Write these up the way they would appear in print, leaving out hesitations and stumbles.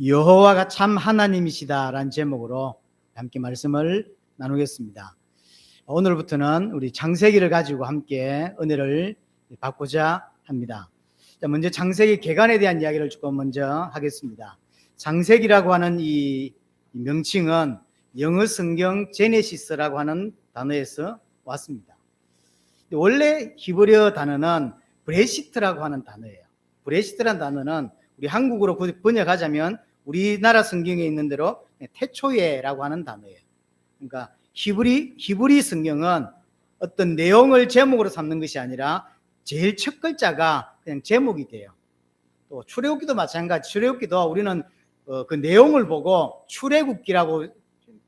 여호와가 참 하나님이시다라는 제목으로 함께 말씀을 나누겠습니다. 오늘부터는 우리 창세기를 가지고 함께 은혜를 받고자 합니다. 먼저 창세기 개간에 대한 이야기를 조금 먼저 하겠습니다. 창세기라고 하는 이 명칭은 영어 성경 제네시스라고 하는 단어에서 왔습니다. 원래 히브리어 단어는 브레시트라고 하는 단어예요. 브레시트라는 단어는 우리 한국어로 번역하자면 우리나라 성경에 있는 대로 태초에라고 하는 단어예요. 그러니까 히브리 성경은 어떤 내용을 제목으로 삼는 것이 아니라 제일 첫 글자가 그냥 제목이 돼요. 또 출애굽기도 마찬가지. 출애굽기도 우리는 그 내용을 보고 출애굽기라고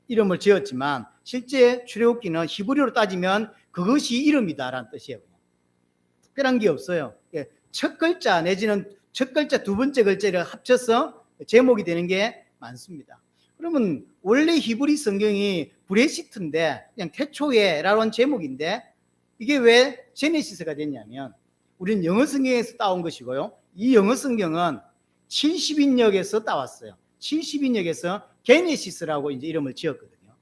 이름을 지었지만 실제 출애굽기는 히브리어로 따지면 그것이 이름이다라는 뜻이에요. 특별한 게 없어요. 첫 글자 내지는 첫 글자 두 번째 글자를 합쳐서 제목이 되는 게 많습니다. 그러면 원래 히브리 성경이 브레시트인데 그냥 태초에라고 하는 제목인데 이게 왜 제네시스가 됐냐면 우리는 영어 성경에서 따온 것이고요. 이 영어 성경은 70인역에서 따왔어요. 70인역에서 게네시스라고 이제 이름을 지었거든요.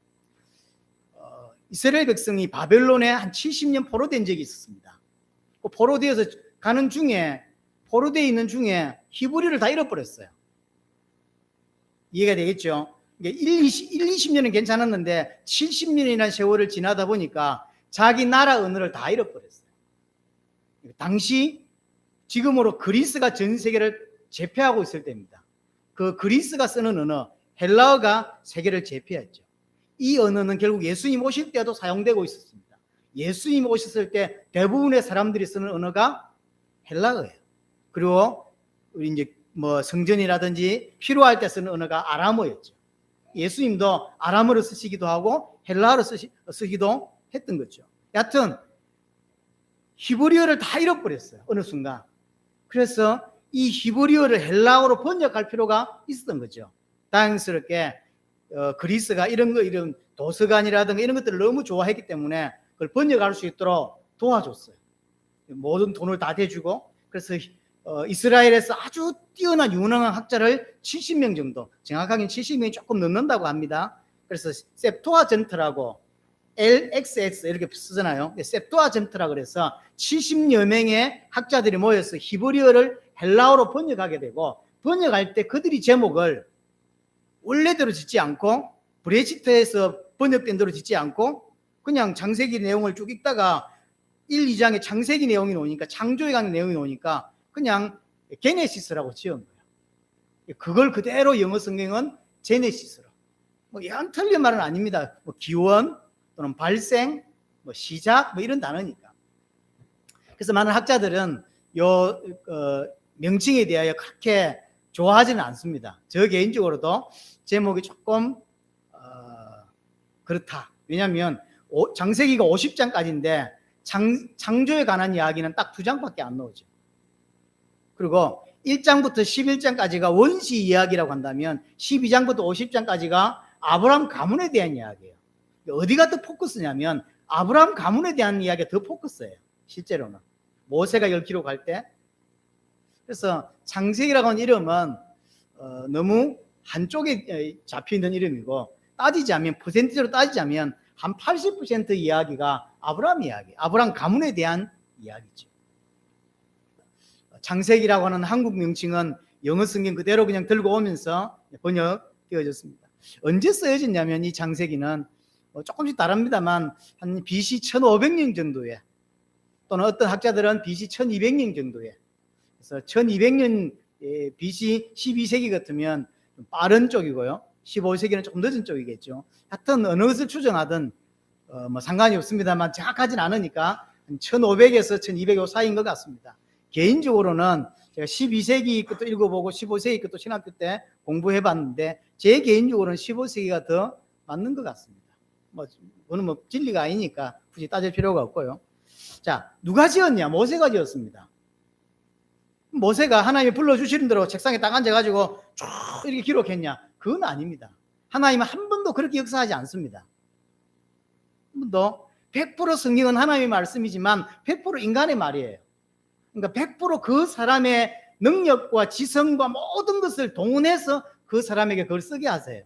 이스라엘 백성이 바벨론에 한 70년 포로된 적이 있었습니다. 그 포로되어서 가는 중에 포로되어 있는 중에 히브리를 다 잃어버렸어요. 이해가 되겠죠? 20년은 괜찮았는데 70년이라는 세월을 지나다 보니까 자기 나라 언어를 다 잃어버렸어요. 당시 지금으로 그리스가 전 세계를 제패하고 있을 때입니다. 그 그리스가 쓰는 언어 헬라어가 세계를 제패했죠. 이 언어는 결국 예수님 오실 때도 사용되고 있었습니다. 예수님 오셨을 때 대부분의 사람들이 쓰는 언어가 헬라어예요. 그리고 우리 이제 뭐 성전이라든지 필요할 때 쓰는 언어가 아람어였죠. 예수님도 아람어로 쓰시기도 하고 헬라어로 쓰기도 했던 거죠. 여하튼 히브리어를 다 잃어버렸어요. 어느 순간. 그래서 이 히브리어를 헬라어로 번역할 필요가 있었던 거죠. 다행스럽게 그리스가 이런 도서관이라든가 이런 것들을 너무 좋아했기 때문에 그걸 번역할 수 있도록 도와줬어요. 모든 돈을 다 대주고 그래서 이스라엘에서 아주 뛰어난 유능한 학자를 70명 정도, 정확하게는 70명이 조금 넘는다고 합니다. 그래서 셉투아전트라고 LXX 이렇게 쓰잖아요. 셉투아전트라고 그래서 70여 명의 학자들이 모여서 히브리어를 헬라어로 번역하게 되고 번역할 때 그들이 제목을 원래대로 짓지 않고 브레시트에서 번역된 대로 짓지 않고 그냥 창세기 내용을 쭉 읽다가 1, 2장에 창세기 내용이 나오니까 창조에 관한 내용이 나오니까 그냥 게네시스라고 지은 거예요. 그걸 그대로 영어 성경은 제네시스로. 뭐 영 틀린 말은 아닙니다. 뭐 기원 또는 발생, 뭐 시작 뭐 이런 단어니까. 그래서 많은 학자들은 요 명칭에 대하여 그렇게 좋아하지는 않습니다. 저 개인적으로도 제목이 조금 그렇다. 왜냐하면 창세기가 50장까지인데 창조에 관한 이야기는 딱 2장밖에 안 나오죠. 그리고 1장부터 11장까지가 원시 이야기라고 한다면 12장부터 50장까지가 아브라함 가문에 대한 이야기예요. 어디가 더 포커스냐면 아브라함 가문에 대한 이야기가 더 포커스예요. 실제로는. 모세가 10km 갈 때. 그래서 창세기라고 하는 이름은 너무 한쪽에 잡혀있는 이름이고 따지자면 퍼센티지로 따지자면 한 80% 이야기가 아브라함 이야기, 아브라함 가문에 대한 이야기죠. 창세기라고 하는 한국 명칭은 영어 성경 그대로 그냥 들고 오면서 번역되어졌습니다. 언제 쓰여졌냐면 이 창세기는 조금씩 다릅니다만 한 BC 1500년 정도에 또는 어떤 학자들은 BC 1200년 정도에 그래서 1200년 BC 12세기 같으면 좀 빠른 쪽이고요. 15세기는 조금 늦은 쪽이겠죠. 하여튼 어느 것을 추정하든 뭐 상관이 없습니다만 정확하진 않으니까 1500에서 1200 사이인 것 같습니다. 개인적으로는 제가 12세기 것도 읽어보고 15세기 것도 신학교 때 공부해봤는데 제 개인적으로는 15세기가 더 맞는 것 같습니다. 뭐 그거는 뭐 진리가 아니니까 굳이 따질 필요가 없고요. 자, 누가 지었냐? 모세가 지었습니다. 모세가 하나님이 불러주시는 대로 책상에 딱 앉아가지고 쭉 이렇게 기록했냐? 그건 아닙니다. 하나님은 한 번도 그렇게 역사하지 않습니다. 한 번도 100% 성경은 하나님의 말씀이지만 100% 인간의 말이에요. 그러니까 100% 그 사람의 능력과 지성과 모든 것을 동원해서 그 사람에게 그걸 쓰게 하세요.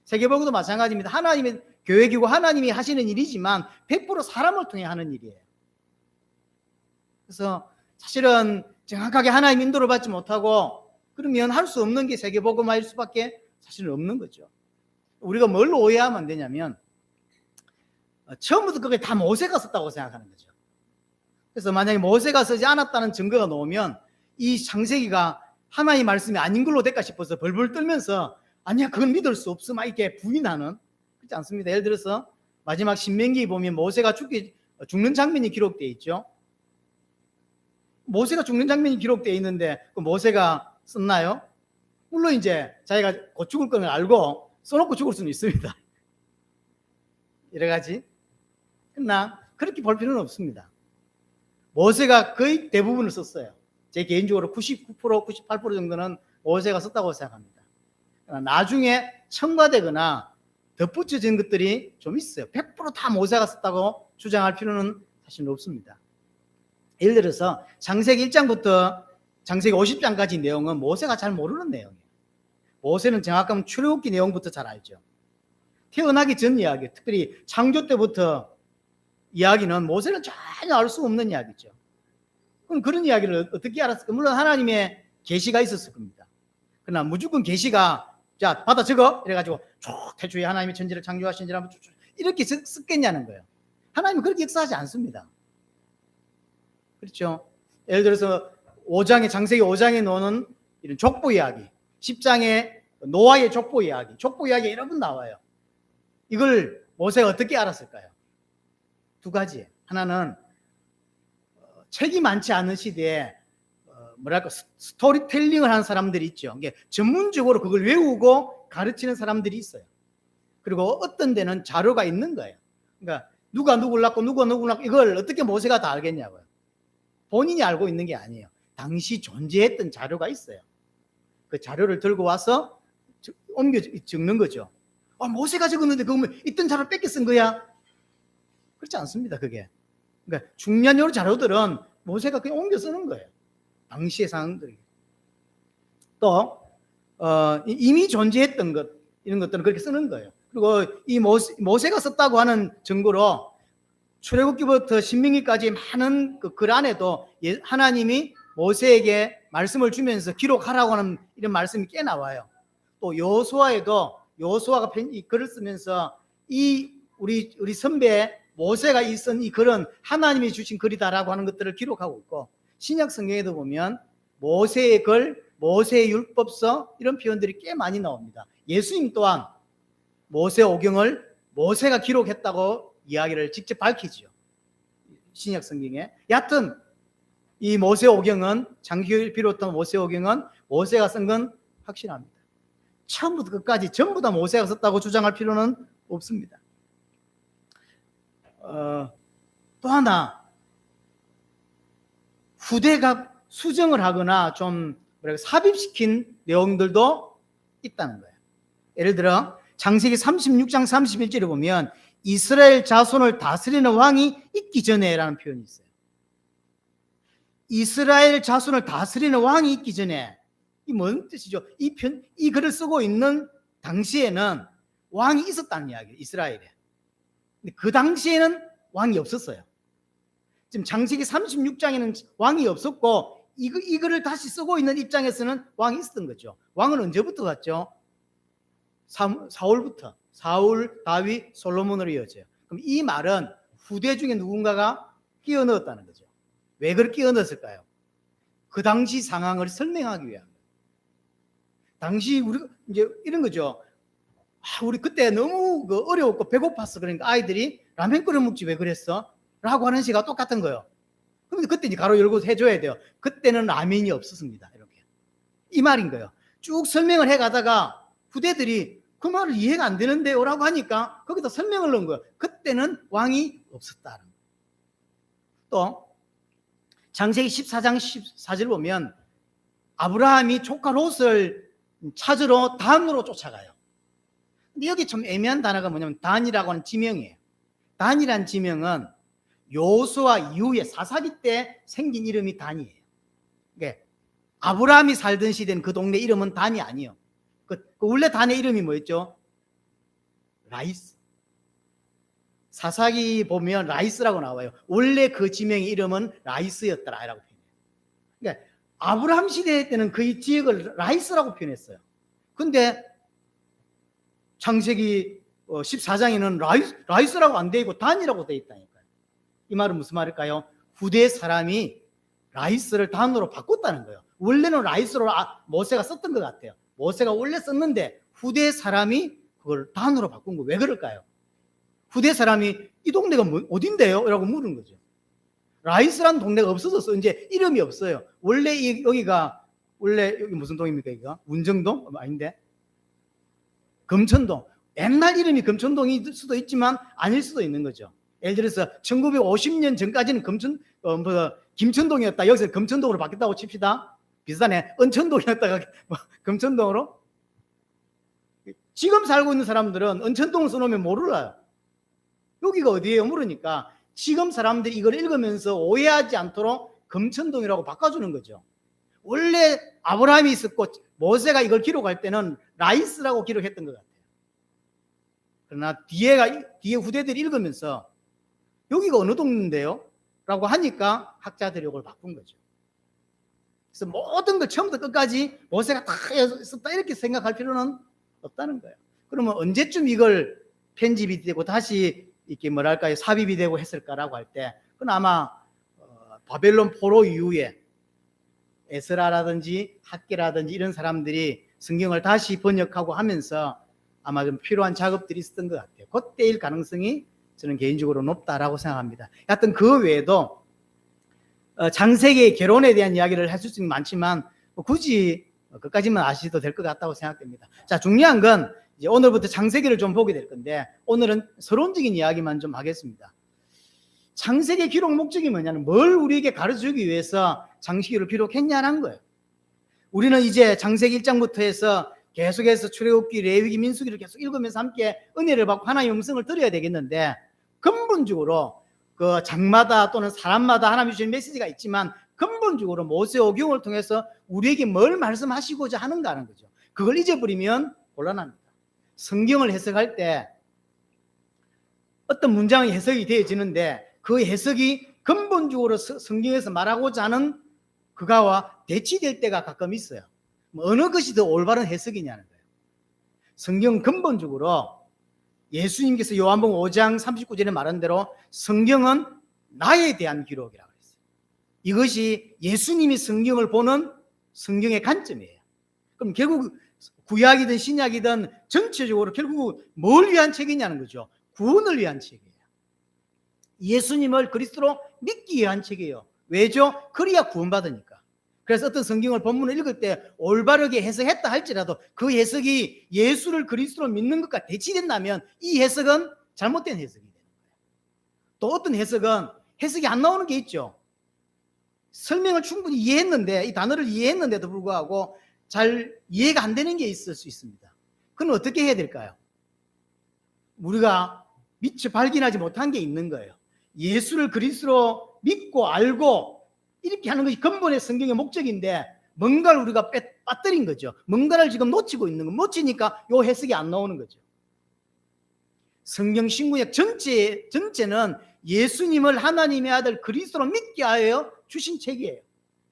세계복음도 마찬가지입니다. 하나님의 교회이고 하나님이 하시는 일이지만 100% 사람을 통해 하는 일이에요. 그래서 사실은 정확하게 하나님 인도를 받지 못하고 그러면 할 수 없는 게 세계복음화일 수밖에 사실은 없는 거죠. 우리가 뭘로 오해하면 안 되냐면 처음부터 그게 다 모세가 썼다고 생각하는 거죠. 그래서 만약에 모세가 쓰지 않았다는 증거가 나오면 이 창세기가 하나님의 말씀이 아닌 걸로 될까 싶어서 벌벌 떨면서 아니야 그건 믿을 수 없어 막 이렇게 부인하는, 그렇지 않습니다. 예를 들어서 마지막 신명기 보면 모세가 죽는 장면이 기록되어 있죠. 모세가 죽는 장면이 기록되어 있는데 그 모세가 썼나요? 물론 이제 자기가 곧 죽을 걸 알고 써놓고 죽을 수는 있습니다. 여러 가지. 그러나 그렇게 볼 필요는 없습니다. 모세가 거의 대부분을 썼어요. 제 개인적으로 99%, 98% 정도는 모세가 썼다고 생각합니다. 나중에 첨가되거나 덧붙여진 것들이 좀 있어요. 100%다 모세가 썼다고 주장할 필요는 사실은 없습니다. 예를 들어서 창세기 1장부터 창세기 50장까지 내용은 모세가 잘 모르는 내용이에요. 모세는 정확하면 출애굽기 내용부터 잘 알죠. 태어나기 전 이야기, 특별히 창조 때부터 이야기는 모세는 전혀 알 수 없는 이야기죠. 그럼 그런 이야기를 어떻게 알았을까? 물론 하나님의 계시가 있었을 겁니다. 그러나 무조건 계시가 자 받아 적어 이래가지고 태초에 하나님이 천지를 창조하신지라 이렇게 썼겠냐는 거예요. 하나님은 그렇게 역사하지 않습니다. 그렇죠? 예를 들어서 5장의 창세기 5장에 나오는 이런 족보 이야기, 10장에 노아의 족보 이야기 여러 번 나와요. 이걸 모세가 어떻게 알았을까요? 두 가지. 하나는 책이 많지 않은 시대에 뭐랄까 스토리텔링을 하는 사람들이 있죠. 이게 전문적으로 그걸 외우고 가르치는 사람들이 있어요. 그리고 어떤 데는 자료가 있는 거예요. 그러니까 누가 누굴 낳고 누가 누굴 낳고 이걸 어떻게 모세가 다 알겠냐고요. 본인이 알고 있는 게 아니에요. 당시 존재했던 자료가 있어요. 그 자료를 들고 와서 옮겨 적는 거죠. 모세가 적었는데 그러면 있던 자료 뺏겨 쓴 거야? 그렇지 않습니다. 그게. 그러니까 중요한 자료들은 모세가 그냥 옮겨 쓰는 거예요. 당시의 상황들이. 또 이미 존재했던 것 이런 것들은 그렇게 쓰는 거예요. 그리고 이 모세가 썼다고 하는 증거로 출애굽기부터 신명기까지 많은 그 글 안에도 하나님이 모세에게 말씀을 주면서 기록하라고 하는 이런 말씀이 꽤 나와요. 또 여호수아에도 여호수아가 이 글을 쓰면서 이 우리 선배 모세가 쓴 이 글은 하나님이 주신 글이다라고 하는 것들을 기록하고 있고, 신약 성경에도 보면 모세의 글, 모세의 율법서 이런 표현들이 꽤 많이 나옵니다. 예수님 또한 모세오경을 모세가 기록했다고 이야기를 직접 밝히죠. 신약 성경에. 여하튼 이 모세오경은 창세기를 비롯한 모세오경은 모세가 쓴 건 확실합니다. 처음부터 끝까지 전부 다 모세가 썼다고 주장할 필요는 없습니다. 또 하나 후대가 수정을 하거나 좀 삽입시킨 내용들도 있다는 거예요. 예를 들어 창세기 36장 31절에 보면 이스라엘 자손을 다스리는 왕이 있기 전에라는 표현이 있어요. 이스라엘 자손을 다스리는 왕이 있기 전에, 이 뭔 뜻이죠? 이 글을 쓰고 있는 당시에는 왕이 있었다는 이야기예요. 이스라엘에. 근데 그 당시에는 왕이 없었어요. 지금 창세기 36장에는 왕이 없었고 이 글을 다시 쓰고 있는 입장에서는 왕이 있었던 거죠. 왕은 언제부터 갔죠? 사울부터. 사울, 다윗, 솔로몬으로 이어져요. 그럼 이 말은 후대 중에 누군가가 끼워 넣었다는 거죠. 왜 그걸 끼워 넣었을까요? 그 당시 상황을 설명하기 위한 거예요. 당시 우리가 이제 이런 거죠. 우리 그때 너무 어려웠고 배고팠어. 그러니까 아이들이 라면 끓여 먹지 왜 그랬어? 라고 하는 시가 똑같은 거예요. 그런데 그때 이제 가로 열고 해줘야 돼요. 그때는 라면이 없었습니다. 이렇게. 이 말인 거예요. 쭉 설명을 해가다가 후대들이 그 말을 이해가 안 되는데요 라고 하니까 거기다 설명을 넣은 거예요. 그때는 왕이 없었다는 거예요. 또 창세기 14장 14절 보면 아브라함이 조카 롯을 찾으러 단으로 쫓아가요. 근데 여기 좀 애매한 단어가 뭐냐면 단이라고 하는 지명이에요. 단이란 지명은 여호수아 이후에 사사기 때 생긴 이름이 단이에요. 그러니까 아브라함이 살던 시대는 그 동네 이름은 단이 아니에요. 그 원래 단의 이름이 뭐였죠? 라이스. 사사기 보면 라이스라고 나와요. 원래 그 지명의 이름은 라이스였더라라고 표현해요. 그러니까 아브라함 시대 때는 그 지역을 라이스라고 표현했어요. 근데 창세기 14장에는 라이스라고 안 돼 있고 단이라고 돼 있다니까요. 이 말은 무슨 말일까요? 후대 사람이 라이스를 단으로 바꿨다는 거예요. 원래는 라이스로 모세가 썼던 것 같아요. 모세가 원래 썼는데 후대 사람이 그걸 단으로 바꾼 거 왜 그럴까요? 후대 사람이 이 동네가 어딘데요? 라고 물은 거죠. 라이스라는 동네가 없어졌어. 이제 이름이 없어요. 원래 여기가 원래 여기 무슨 동입니까? 여기가 운정동? 아닌데 금천동. 옛날 이름이 금천동일 수도 있지만 아닐 수도 있는 거죠. 예를 들어서 1950년 전까지는 김천동이었다. 여기서 금천동으로 바뀌었다고 칩시다. 비슷하네. 은천동이었다가 금천동으로. 지금 살고 있는 사람들은 은천동을 써놓으면 몰라요. 여기가 어디예요? 물으니까 지금 사람들이 이걸 읽으면서 오해하지 않도록 금천동이라고 바꿔주는 거죠. 원래 아브라함이 있었고 모세가 이걸 기록할 때는 라이스라고 기록했던 것 같아요. 그러나 뒤에 후대들이 읽으면서 여기가 어느 동네인데요? 라고 하니까 학자들이 이걸 바꾼 거죠. 그래서 모든 걸 처음부터 끝까지 모세가 다 썼다 이렇게 생각할 필요는 없다는 거예요. 그러면 언제쯤 이걸 편집이 되고 다시 이렇게 뭐랄까요 삽입이 되고 했을까라고 할 때 그건 아마 바벨론 포로 이후에 에스라라든지 학계라든지 이런 사람들이 성경을 다시 번역하고 하면서 아마 좀 필요한 작업들이 있었던 것 같아요. 그때일 가능성이 저는 개인적으로 높다라고 생각합니다. 하여튼 그 외에도 장세기의 결혼에 대한 이야기를 할 수 있는 게 많지만 굳이 그까지만 아셔도 될 것 같다고 생각됩니다. 자, 중요한 건 이제 오늘부터 창세기를 좀 보게 될 건데 오늘은 서론적인 이야기만 좀 하겠습니다. 창세기 기록 목적이 뭐냐면 뭘 우리에게 가르쳐주기 위해서 창세기를 기록했냐는 거예요. 우리는 이제 창세기 1장부터 해서 계속해서 출애굽기, 레위기, 민수기를 계속 읽으면서 함께 은혜를 받고 하나님의 음성을 들어야 되겠는데 근본적으로 그 장마다 또는 사람마다 하나님 주신 메시지가 있지만 근본적으로 모세오경을 통해서 우리에게 뭘 말씀하시고자 하는가 하는 거죠. 그걸 잊어버리면 곤란합니다. 성경을 해석할 때 어떤 문장이 해석이 되어지는데 그 해석이 근본적으로 성경에서 말하고자 하는 그거와 대치될 때가 가끔 있어요. 어느 것이 더 올바른 해석이냐는 거예요. 성경 근본적으로 예수님께서 요한복음 5장 39절에 말한 대로 성경은 나에 대한 기록이라고 했어요. 이것이 예수님이 성경을 보는 성경의 관점이에요. 그럼 결국 구약이든 신약이든 전체적으로 결국 뭘 위한 책이냐는 거죠. 구원을 위한 책이에요. 예수님을 그리스도로 믿기 위한 책이에요. 왜죠? 그래야 구원받으니까. 그래서 어떤 성경을 본문을 읽을 때 올바르게 해석했다 할지라도 그 해석이 예수를 그리스도로 믿는 것과 대치된다면 이 해석은 잘못된 해석이 되는 거예요. 또 어떤 해석은 해석이 안 나오는 게 있죠. 설명을 충분히 이해했는데 이 단어를 이해했는데도 불구하고 잘 이해가 안 되는 게 있을 수 있습니다. 그럼 어떻게 해야 될까요? 우리가 미처 발견하지 못한 게 있는 거예요. 예수를 그리스도로 믿고 알고 이렇게 하는 것이 근본의 성경의 목적인데 뭔가를 우리가 빠뜨린 거죠. 뭔가를 지금 놓치고 있는 거. 놓치니까 이 해석이 안 나오는 거죠. 성경 신구약 전체는 예수님을 하나님의 아들 그리스도로 믿게 하여 주신 책이에요.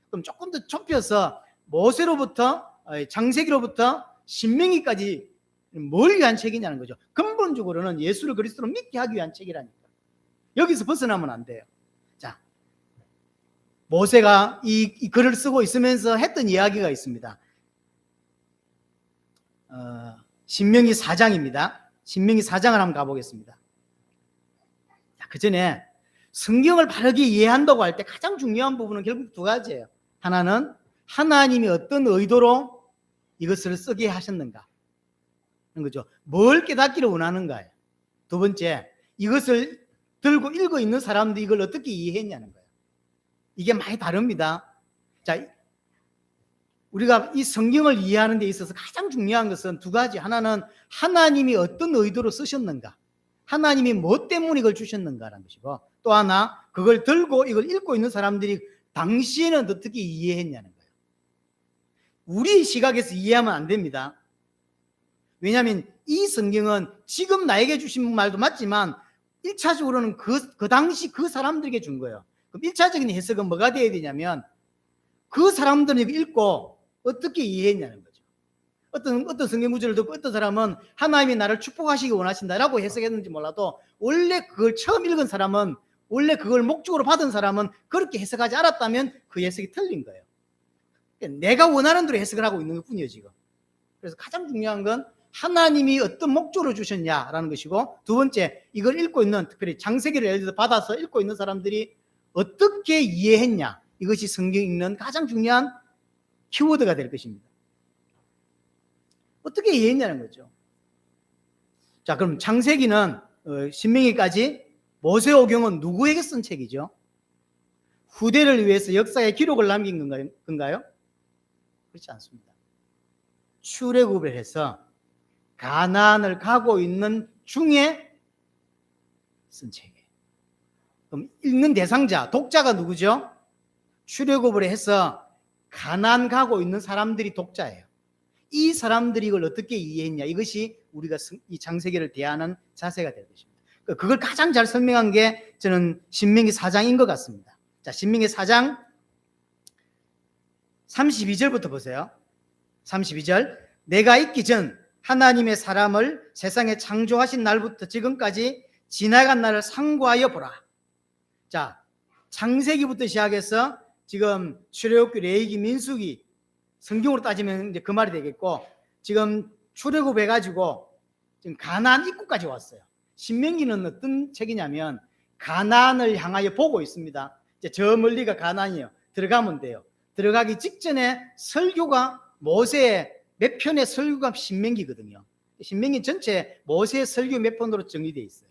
그럼 조금 더 좁혀서 모세로부터 창세기로부터 신명기까지 뭘 위한 책이냐는 거죠. 근본적으로는 예수를 그리스도로 믿게 하기 위한 책이라니까. 여기서 벗어나면 안 돼요. 자, 모세가 이 글을 쓰고 있으면서 했던 이야기가 있습니다. 신명기 4장입니다. 신명기 4장을 한번 가보겠습니다. 그 전에 성경을 바르게 이해한다고 할 때 가장 중요한 부분은 결국 두 가지예요. 하나는 하나님이 어떤 의도로 이것을 쓰게 하셨는가 하는 거죠. 뭘 깨닫기를 원하는가예요. 두 번째, 이것을 들고 읽고 있는 사람들이 이걸 어떻게 이해했냐는 거예요. 이게 많이 다릅니다. 자, 우리가 이 성경을 이해하는 데 있어서 가장 중요한 것은 두 가지. 하나는 하나님이 어떤 의도로 쓰셨는가, 하나님이 뭐 때문에 이걸 주셨는가라는 것이고, 또 하나 그걸 들고 이걸 읽고 있는 사람들이 당시에는 어떻게 이해했냐는 거예요. 우리 시각에서 이해하면 안 됩니다. 왜냐하면 이 성경은 지금 나에게 주신 말도 맞지만 1차적으로는 그 당시 그 사람들에게 준 거예요. 그럼 1차적인 해석은 뭐가 되어야 되냐면 그 사람들이 읽고 어떻게 이해했냐는 거죠. 어떤 성경 구절을 듣고 어떤 사람은 하나님이 나를 축복하시기 원하신다라고 해석했는지 몰라도 원래 그걸 처음 읽은 사람은, 원래 그걸 목적으로 받은 사람은 그렇게 해석하지 않았다면 그 해석이 틀린 거예요. 내가 원하는 대로 해석을 하고 있는 것뿐이에요 지금. 그래서 가장 중요한 건 하나님이 어떤 목적으로 주셨냐라는 것이고, 두 번째, 이걸 읽고 있는, 특별히 창세기를 예를 들어 받아서 읽고 있는 사람들이 어떻게 이해했냐, 이것이 성경 읽는 가장 중요한 키워드가 될 것입니다. 어떻게 이해했냐는 거죠. 자, 그럼 창세기는 신명기까지, 모세오경은 누구에게 쓴 책이죠? 후대를 위해서 역사의 기록을 남긴 건가요? 그렇지 않습니다. 출애굽을 해서 가나안을 가고 있는 중에 쓴 책이에요. 그럼 읽는 대상자, 독자가 누구죠? 출애굽을 해서 가나안 가고 있는 사람들이 독자예요. 이 사람들이 이걸 어떻게 이해했냐, 이것이 우리가 이 창세기를 대하는 자세가 될 것입니다. 그걸 가장 잘 설명한 게 저는 신명기 4장인 것 같습니다. 자, 신명기 4장 32절부터 보세요. 32절, 내가 있기 전 하나님의 사람을 세상에 창조하신 날부터 지금까지 지나간 날을 상고하여 보라. 자, 창세기부터 시작해서 지금 출애굽기, 레위기, 민수기, 성경으로 따지면 이제 그 말이 되겠고, 지금 출애굽 해가지고 지금 가나안 입구까지 왔어요. 신명기는 어떤 책이냐면 가나안을 향하여 보고 있습니다. 이제 저 멀리가 가나안이에요. 들어가면 돼요. 들어가기 직전에 설교가, 모세의 몇 편의 설교가 신명기거든요. 신명기 전체 모세의 설교 몇 편으로 정리되어 있어요.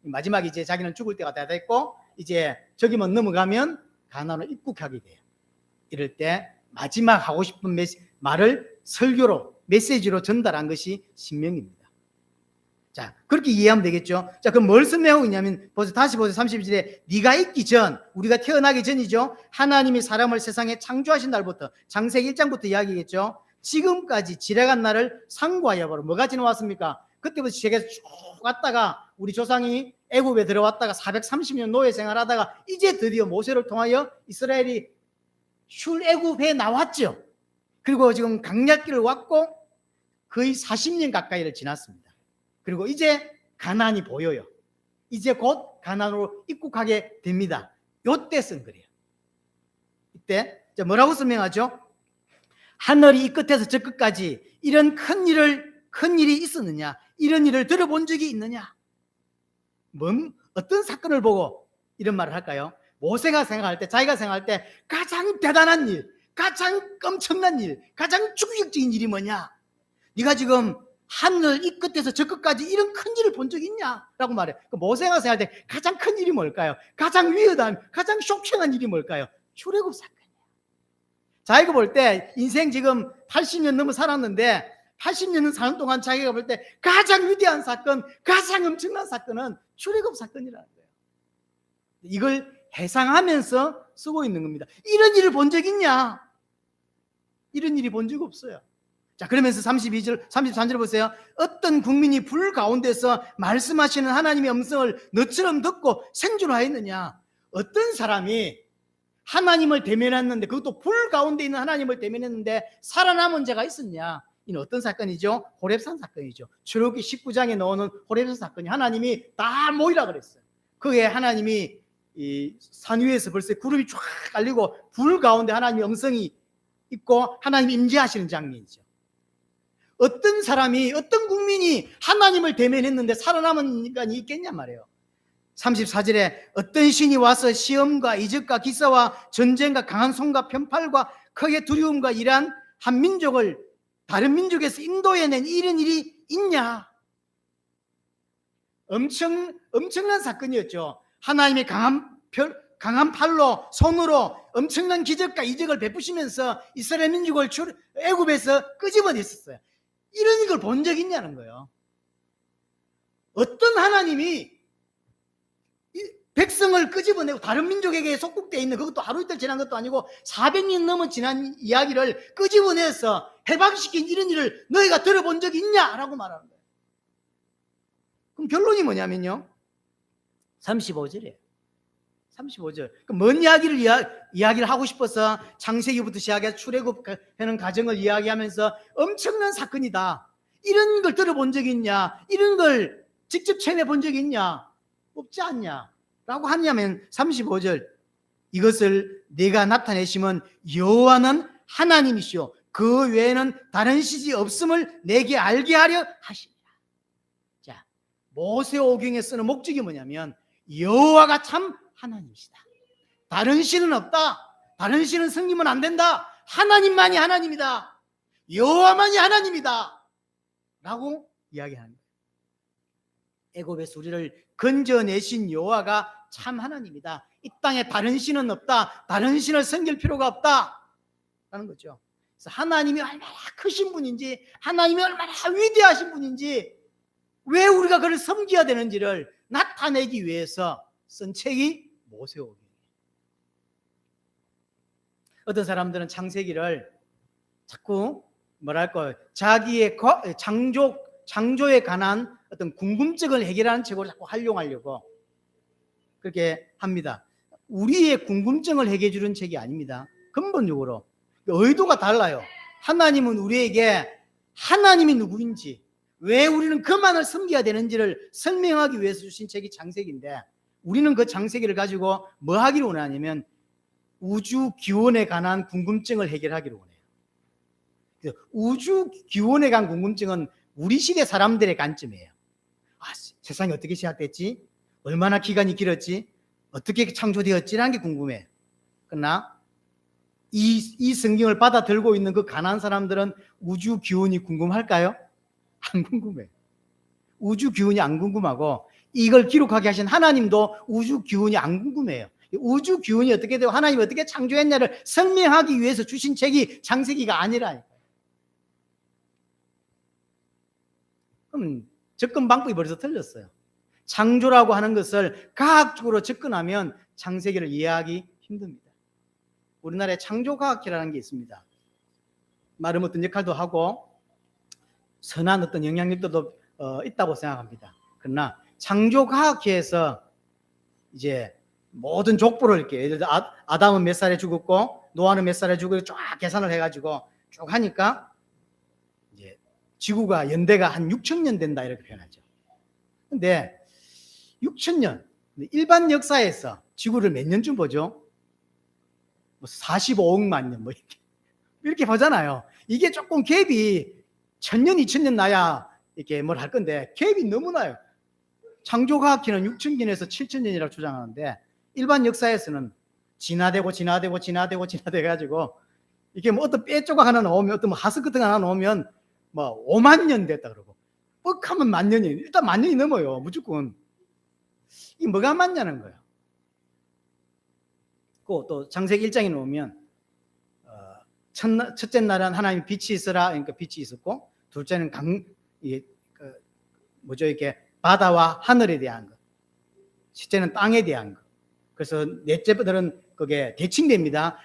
마지막에 이제 자기는 죽을 때가 다 됐고 이제 저기만 넘어가면 가나안으로 입국하게 돼요. 이럴 때 마지막 하고 싶은 말을 설교로, 메시지로 전달한 것이 신명기입니다. 자, 그렇게 이해하면 되겠죠. 자, 그럼 뭘 설명하고 있냐면, 다시 보세요. 32절에 네가 있기 전, 우리가 태어나기 전이죠. 하나님이 사람을 세상에 창조하신 날부터, 창세기 1장부터 이야기겠죠. 지금까지 지나간 날을 상고하여 보라. 뭐가 지나왔습니까? 그때부터 세계에서 쭉 갔다가 우리 조상이 애굽에 들어왔다가 430년 노예 생활하다가 이제 드디어 모세를 통하여 이스라엘이 출애굽해 나왔죠. 그리고 지금 강약길을 왔고 거의 40년 가까이를 지났습니다. 그리고 이제 가나안이 보여요. 이제 곧 가나안으로 입국하게 됩니다. 요때 쓴 글이에요. 이때 뭐라고 설명하죠? 하늘이 이 끝에서 저 끝까지 이런 큰 일이 있었느냐? 이런 일을 들어본 적이 있느냐? 어떤 사건을 보고 이런 말을 할까요? 모세가 생각할 때, 자기가 생각할 때 가장 대단한 일, 가장 엄청난 일, 가장 충격적인 일이 뭐냐? 네가 지금 하늘 이 끝에서 저 끝까지 이런 큰 일을 본 적 있냐? 라고 말해요. 모세가 생각할 때 가장 큰 일이 뭘까요? 가장 위험한, 가장 쇼킹한 일이 뭘까요? 출애굽 사건이에요. 자기가 볼 때 인생 지금 80년 넘어 살았는데 80년 사는 동안 자기가 볼 때 가장 위대한 사건, 가장 엄청난 사건은 출애굽 사건이라는 거예요. 이걸 해상하면서 쓰고 있는 겁니다. 이런 일을 본 적 있냐? 이런 일이 본 적 없어요. 자, 그러면서 32절, 33절 보세요. 어떤 국민이 불 가운데서 말씀하시는 하나님의 음성을 너처럼 듣고 생존하였느냐? 어떤 사람이 하나님을 대면했는데, 그것도 불 가운데 있는 하나님을 대면했는데 살아남은 자가 있었냐? 이는 어떤 사건이죠? 호렙산 사건이죠. 출애굽기 19장에 나오는 호렙산 사건이, 하나님이 다 모이라 그랬어요. 그에 하나님이 이 산 위에서 벌써 구름이 쫙 깔리고 불 가운데 하나님의 음성이 있고 하나님이 임재하시는 장면이죠. 어떤 사람이, 어떤 국민이 하나님을 대면했는데 살아남은 인간이 있겠냐 말이에요. 34절에 어떤 신이 와서 시험과 이적과 기사와 전쟁과 강한 손과 편팔과 크게 두려움과 이러한 한 민족을 다른 민족에서 인도해낸 이런 일이 있냐? 엄청난 사건이었죠. 하나님의 강한 팔로, 손으로 엄청난 기적과 이적을 베푸시면서 이스라엘 민족을 애굽에서 끄집어냈었어요. 이런 걸 본 적 있냐는 거예요. 어떤 하나님이 백성을 끄집어내고 다른 민족에게 속국되어 있는 그것도 하루 이틀 지난 것도 아니고 400년 넘은 지난 이야기를 끄집어내서 해방시킨 이런 일을 너희가 들어본 적이 있냐? 라고 말하는 거예요. 그럼 결론이 뭐냐면요, 35절이에요. 35절. 뭔 이야기를 하고 싶어서 창세기부터 시작해서 출애굽하는 과정을 이야기하면서 엄청난 사건이다, 이런 걸 들어본 적이 있냐? 이런 걸 직접 체험해 본 적이 있냐? 없지 않냐? 라고 하냐면 35절, 이것을 내가 나타내시면 여호와는 하나님이시오 그 외에는 다른 신이 없음을 내게 알게 하려 하시니라. 자, 모세오경에 쓰는 목적이 뭐냐면 여호와가 참 하나님이시다. 다른 신은 없다. 다른 신은 섬기면 안 된다. 하나님만이 하나님이다. 여호와만이 하나님이다. 라고 이야기하는 거예요. 애굽에서 우리를 건져내신 여호와가 참 하나님이다. 이 땅에 다른 신은 없다. 다른 신을 섬길 필요가 없다. 라는 거죠. 그래서 하나님이 얼마나 크신 분인지, 하나님이 얼마나 위대하신 분인지, 왜 우리가 그를 섬겨야 되는지를 나타내기 위해서 쓴 책이 모세오경이에요. 어떤 사람들은 창세기를 자꾸 뭐랄까 자기의 창조에 관한 어떤 궁금증을 해결하는 책으로 자꾸 활용하려고 그렇게 합니다. 우리의 궁금증을 해결해 주는 책이 아닙니다. 근본적으로 의도가 달라요. 하나님은 우리에게 하나님이 누구인지, 왜 우리는 그만을 섬겨야 되는지를 설명하기 위해서 주신 책이 창세기인데, 우리는 그 창세기를 가지고 뭐 하기를 원하냐면 우주 기원에 관한 궁금증을 해결하기를 원해요. 우주 기원에 관한 궁금증은 우리 시대 사람들의 관점이에요. 세상이 어떻게 시작됐지? 얼마나 기간이 길었지? 어떻게 창조되었지라는 게 궁금해요. 그러나 이 성경을 받아 들고 있는 그 가난한 사람들은 우주 기원이 궁금할까요? 안 궁금해요. 우주 기원이 안 궁금하고 이걸 기록하게 하신 하나님도 우주 기원이 안 궁금해요. 우주 기원이 어떻게 되고 하나님이 어떻게 창조했냐를 설명하기 위해서 주신 책이 창세기가 아니라니까요. 그럼 접근 방법이 벌써 틀렸어요. 창조라고 하는 것을 과학적으로 접근하면 창세기를 이해하기 힘듭니다. 우리나라에 창조과학회라는 게 있습니다. 나름 어떤 역할도 하고 선한 어떤 영향력도 있다고 생각합니다. 그러나 창조과학회에서 이제 모든 족보를 이렇게, 예를 들어 아담은 몇 살에 죽었고 노아는 몇 살에 죽었고 쫙 계산을 해가지고 쭉 하니까 이제 지구가 연대가 한 6,000년 된다 이렇게 표현하죠. 근데 6,000년, 일반 역사에서 지구를 몇 년쯤 보죠? 뭐 45억만 년 뭐 이렇게 보잖아요. 이게 조금 갭이 1,000년, 2,000년 나야 이렇게 뭘 할 건데 갭이 너무 나요. 창조과학회는 6,000년에서 7,000년이라고 주장하는데 일반 역사에서는 진화되고 가지고 이게 뭐 어떤 뼈 조각 하나 나오면, 어떤 뭐 하스 같은 거 하나 나오면 뭐 5만 년 됐다 그러고, 뻑하면 10,000년이, 일단 10,000년이 넘어요 무조건. 이게 뭐가 맞냐는 거예요. 또 창세기 1장에 놓으면 첫째 날은 하나님이 빛이 있으라, 그러니까 빛이 있었고, 둘째는 이렇게 바다와 하늘에 대한 것, 셋째는 땅에 대한 것. 그래서 넷째들은 그게 대칭됩니다.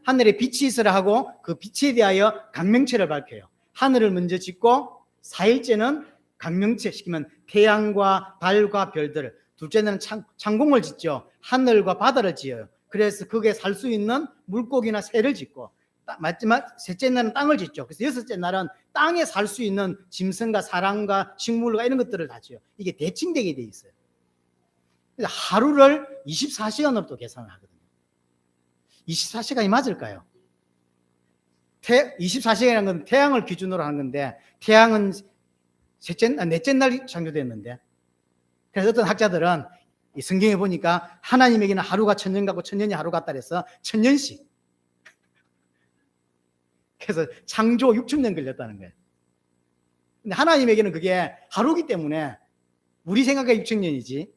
하늘에 빛이 있으라 하고 그 빛에 대하여 강명체를 밝혀요. 하늘을 먼저 짓고 4일째는 강명체 시키면 태양과 달과 별들, 둘째는 창공을 짓죠. 하늘과 바다를 지어요. 그래서 거기에 살 수 있는 물고기나 새를 짓고, 마지막 셋째 날은 땅을 짓죠. 그래서 여섯째 날은 땅에 살 수 있는 짐승과 사람과 식물과 이런 것들을 다 지어요. 이게 대칭되게 돼 있어요. 그래서 하루를 24시간으로 또 계산을 하거든요. 24시간이 맞을까요? 24시간이라는 건 태양을 기준으로 하는 건데, 태양은 넷째 날 창조됐는데, 그래서 어떤 학자들은 이 성경에 보니까 하나님에게는 하루가 1,000년 같고 1,000년이 하루 같다 그래서 1,000년씩. 그래서 창조 6,000년 걸렸다는 거예요. 근데 하나님에게는 그게 하루기 때문에 우리 생각에 6,000년이지.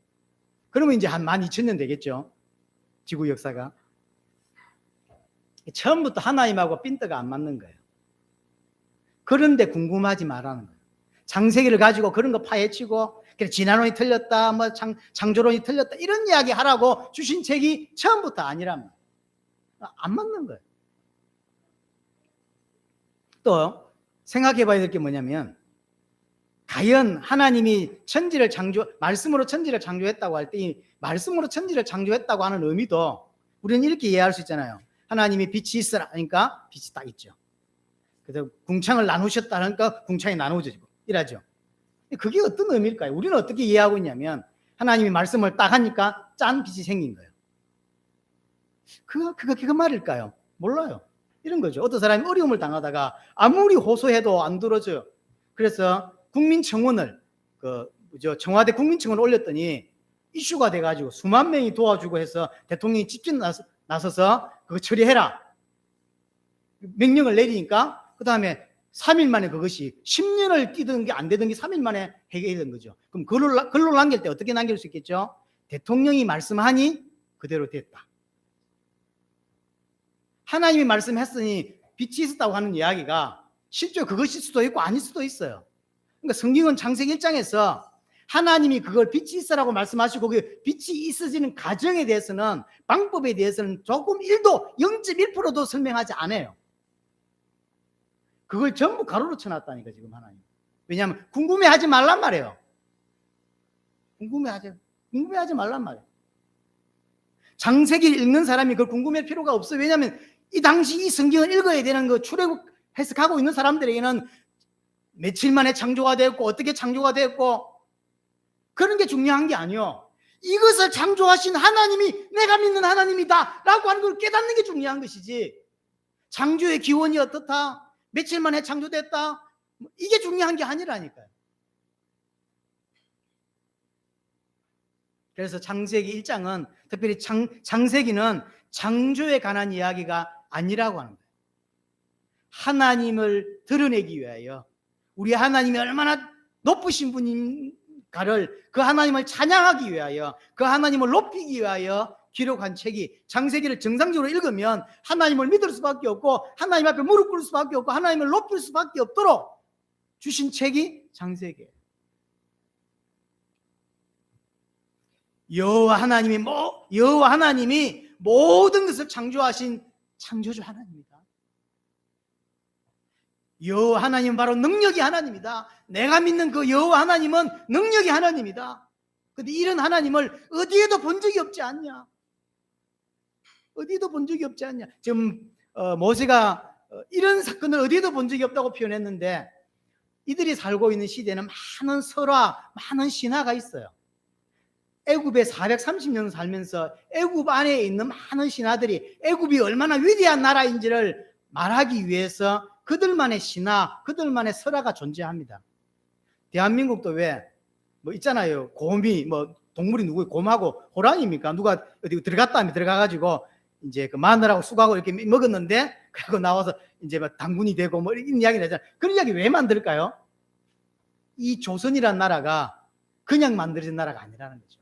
그러면 이제 한 12,000년 되겠죠. 지구 역사가. 처음부터 하나님하고 핀트가 안 맞는 거예요. 그런데 궁금하지 말라는 거예요. 창세기를 가지고 그런 거 파헤치고 진화론이 틀렸다, 뭐 창조론이 틀렸다 이런 이야기 하라고 주신 책이 처음부터 아니란 말이에요. 안 맞는 거예요. 또 생각해 봐야 될 게 뭐냐면, 과연 하나님이 말씀으로 천지를 창조했다고 할 때 이 말씀으로 천지를 창조했다고 하는 의미도 우리는 이렇게 이해할 수 있잖아요. 하나님이 빛이 있으라 하니까 빛이 딱 있죠. 그래서 궁창을 나누셨다 하니까 궁창이 나누어지고 이러죠. 그게 어떤 의미일까요? 우리는 어떻게 이해하고 있냐면, 하나님이 말씀을 딱 하니까 짠 빛이 생긴 거예요. 그거 말일까요? 몰라요. 이런 거죠. 어떤 사람이 어려움을 당하다가 아무리 호소해도 안 들어줘요. 그래서 국민청원을 청와대 국민청원을 올렸더니 이슈가 돼가지고 수만 명이 도와주고 해서 대통령이 직접 나서서 그거 처리해라 명령을 내리니까 그 다음에 3일 만에 그것이 10년을 뛰던 게 안 되던 게 3일 만에 해결된 거죠. 그럼 글로 남길 때 어떻게 남길 수 있겠죠? 대통령이 말씀하니 그대로 됐다. 하나님이 말씀했으니 빛이 있었다고 하는 이야기가 실제로 그것일 수도 있고 아닐 수도 있어요. 그러니까 성경은 창세기 1장에서 하나님이 그걸 빛이 있으라고 말씀하시고 그 빛이 있어지는 과정에 대해서는, 방법에 대해서는 조금 0.1%도 설명하지 않아요. 그걸 전부 가로로 쳐놨다니까 지금 하나님. 왜냐하면 궁금해하지 말란 말이에요. 궁금해하지 말란 말이에요. 창세기를 읽는 사람이 그걸 궁금할 필요가 없어요. 왜냐하면 이 당시 이 성경을 읽어야 되는 그 출애굽 해석하고 있는 사람들에게는 며칠 만에 창조가 되었고 어떻게 창조가 되었고 그런 게 중요한 게 아니요. 이것을 창조하신 하나님이 내가 믿는 하나님이다 라고 하는 걸 깨닫는 게 중요한 것이지, 창조의 기원이 어떻다, 며칠 만에 창조됐다, 이게 중요한 게 아니라니까요. 그래서 창세기 1장은 특별히 창세기는 창조에 관한 이야기가 아니라고 하는 거예요. 하나님을 드러내기 위하여, 우리 하나님이 얼마나 높으신 분인가를, 그 하나님을 찬양하기 위하여, 그 하나님을 높이기 위하여 기록한 책이, 창세기를 정상적으로 읽으면 하나님을 믿을 수밖에 없고 하나님 앞에 무릎 꿇을 수밖에 없고 하나님을 높일 수밖에 없도록 주신 책이 창세기예요. 여호와 하나님이 모든 것을 창조하신 창조주 하나님입니다. 여호와 하나님은 바로 능력이 하나님이다. 내가 믿는 그 여호와 하나님은 능력이 하나님이다. 그런데 이런 하나님을 어디에도 본 적이 없지 않냐? 어디에도 본 적이 없지 않냐? 지금 모세가 이런 사건을 어디에도 본 적이 없다고 표현했는데, 이들이 살고 있는 시대는 많은 설화, 많은 신화가 있어요. 애굽에 430년 살면서 애굽 안에 있는 많은 신화들이 애굽이 얼마나 위대한 나라인지를 말하기 위해서 그들만의 신화, 그들만의 설화가 존재합니다. 대한민국도 왜 뭐 있잖아요. 곰이 동물이 누구예요? 곰하고 호랑이입니까? 누가 어디 들어갔다 하면 들어가가지고 이제 그 마늘하고 쑥하고 이렇게 먹었는데 그리고 나와서 이제 막 당군이 되고 뭐 이런 이야기 나잖아요. 그런 이야기 왜 만들까요? 이 조선이라는 나라가 그냥 만들어진 나라가 아니라는 거죠.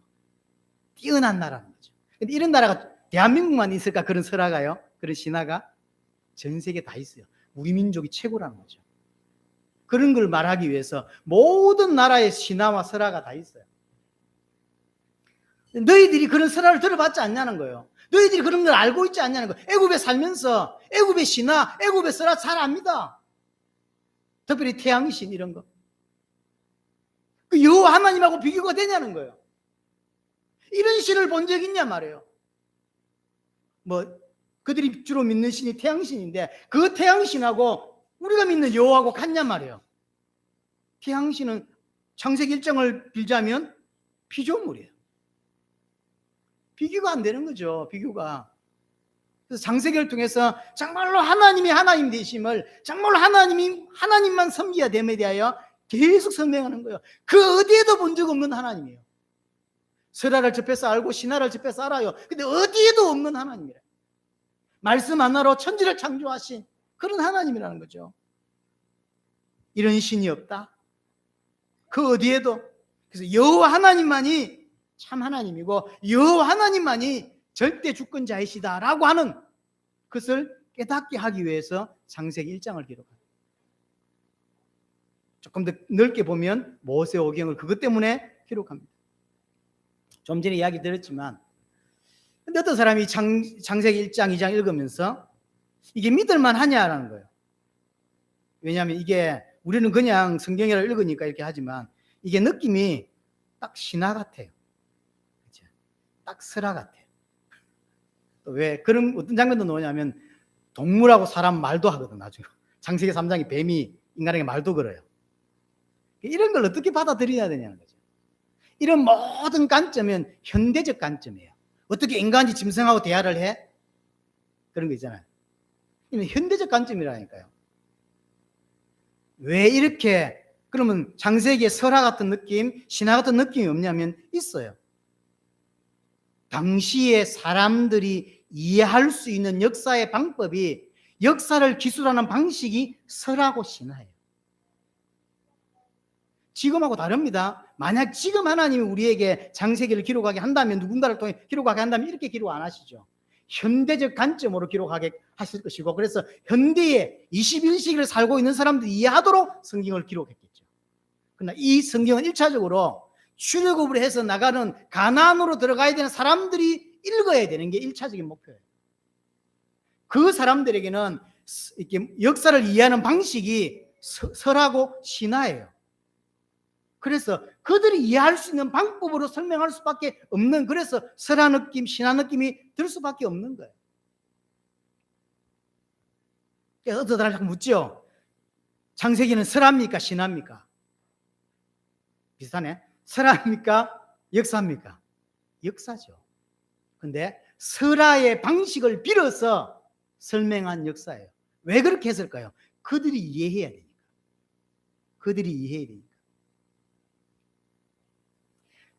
뛰어난 나라는 거죠. 근데 이런 나라가 대한민국만 있을까? 그런 설화가요? 그런 신화가? 전 세계 다 있어요. 우리 민족이 최고라는 거죠. 그런 걸 말하기 위해서 모든 나라의 신화와 설화가 다 있어요. 너희들이 그런 설화를 들어봤지 않냐는 거예요. 너희들이 그런 걸 알고 있지 않냐는 거예요. 애굽에 살면서 애굽의 신화, 애굽의 설화 잘 압니다. 특별히 태양의 신 이런 거. 그 여호와 하나님하고 비교가 되냐는 거예요. 이런 신을 본 적 있냐 말이에요. 그들이 주로 믿는 신이 태양신인데 그 태양신하고 우리가 믿는 여호와하고 같냐 말이에요. 태양신은 창세기 1장을 빌자면 피조물이에요. 비교가 안 되는 거죠. 비교가. 그래서 창세기를 통해서 정말로 하나님이 하나님 되심을, 정말로 하나님만 섬겨야 됨에 대하여 계속 설명하는 거예요. 그 어디에도 본 적 없는 하나님이에요. 설화를 접해서 알고 신화를 접해서 알아요. 근데 어디에도 없는 하나님이래요. 말씀 하나로 천지를 창조하신 그런 하나님이라는 거죠. 이런 신이 없다. 그 어디에도. 그래서 여호와 하나님만이 참 하나님이고 여호와 하나님만이 절대 주권자이시다라고 하는 것을 깨닫게 하기 위해서 창세기 1장을 기록합니다. 조금 더 넓게 보면 모세오경을 그것 때문에 기록합니다. 좀 전에 이야기 드렸지만, 근데 어떤 사람이 창세기 1장, 2장 읽으면서 이게 믿을만 하냐라는 거예요. 왜냐하면 이게 우리는 그냥 성경을 읽으니까 이렇게 하지만 이게 느낌이 딱 신화 같아요. 그렇죠? 딱 설화 같아요. 왜 그런 어떤 장면도 나오냐면 동물하고 사람 말도 하거든. 나중에 창세기 3장에 뱀이 인간에게 말도 걸어요. 이런 걸 어떻게 받아들여야 되냐는 거죠. 이런 모든 관점은 현대적 관점이에요. 어떻게 인간이 짐승하고 대화를 해? 그런 거 있잖아요. 이건 현대적 관점이라니까요. 왜 이렇게 그러면 창세기의 설화 같은 느낌, 신화 같은 느낌이 없냐면 있어요. 당시에 사람들이 이해할 수 있는 역사의 방법이, 역사를 기술하는 방식이 설하고 신화예요. 지금하고 다릅니다. 만약 지금 하나님이 우리에게 창세기를 기록하게 한다면, 누군가를 통해 기록하게 한다면 이렇게 기록 안 하시죠. 현대적 관점으로 기록하게 하실 것이고, 그래서 현대의 21세기를 살고 있는 사람들이 이해하도록 성경을 기록했겠죠. 그러나 이 성경은 1차적으로 출애굽을 해서 나가는 가나안으로 들어가야 되는 사람들이 읽어야 되는 게 1차적인 목표예요. 그 사람들에게는 이렇게 역사를 이해하는 방식이 설하고 신화예요. 그래서 그들이 이해할 수 있는 방법으로 설명할 수밖에 없는, 그래서 설화 느낌, 신화 느낌이 들 수밖에 없는 거예요. 그래서 어떤 사람이 자꾸 묻죠. 창세기는 설화입니까? 신화입니까? 비슷하네. 설화입니까? 역사입니까? 역사죠. 근데 설화의 방식을 빌어서 설명한 역사예요. 왜 그렇게 했을까요? 그들이 이해해야 되니까. 그들이 이해해야 되니까.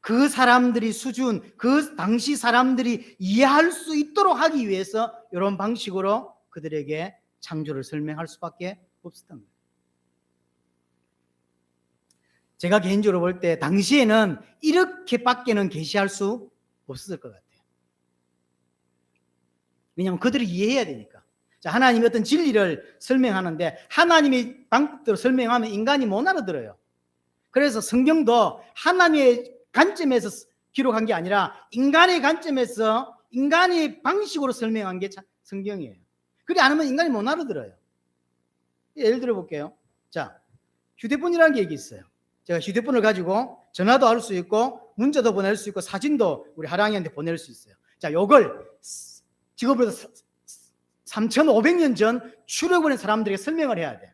그 사람들이 수준, 그 당시 사람들이 이해할 수 있도록 하기 위해서 이런 방식으로 그들에게 창조를 설명할 수밖에 없었던 거예요. 제가 개인적으로 볼 때 당시에는 이렇게밖에는 계시할 수 없었을 것 같아요. 왜냐하면 그들이 이해해야 되니까. 자, 하나님이 어떤 진리를 설명하는데 하나님의 방법대로 설명하면 인간이 못 알아들어요. 그래서 성경도 하나님의 관점에서 기록한 게 아니라 인간의 관점에서 인간의 방식으로 설명한 게 성경이에요. 그래 안 하면 인간이 못 알아들어요. 예를 들어 볼게요. 자, 휴대폰이라는 게 있어요. 제가 휴대폰을 가지고 전화도 할 수 있고 문자도 보낼 수 있고 사진도 우리 하랑이한테 보낼 수 있어요. 자, 요걸 지금부터 3,500년 전 출애굽한 사람들에게 설명을 해야 돼.